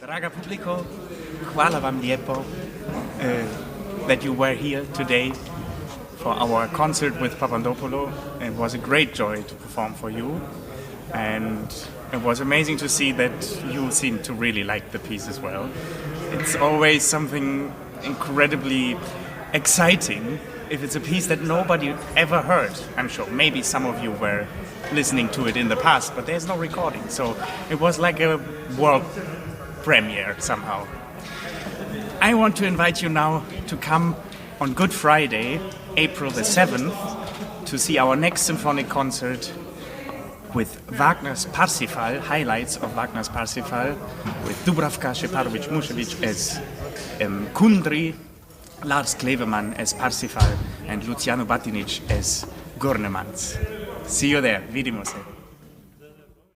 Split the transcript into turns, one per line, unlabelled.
Draga publico, hvala vam lijepo that you were here today for our concert with Papandopulo. It was a great joy to perform for you, and it was amazing to see that you seem to really like the piece as well. It's always something incredibly exciting if it's a piece that nobody ever heard. I'm sure maybe some of you were listening to it in the past, but there's no recording, so it was like a world premiere somehow. I want to invite you now to come on Good Friday, April the 7th, to see our next symphonic concert with Wagner's Parsifal, highlights of Wagner's Parsifal, with Dubravka Šeparović-Mušević as Kundry, Lars Klevemann as Parsifal, and Luciano Batinic as Gurnemans. See you there. Vidimo se.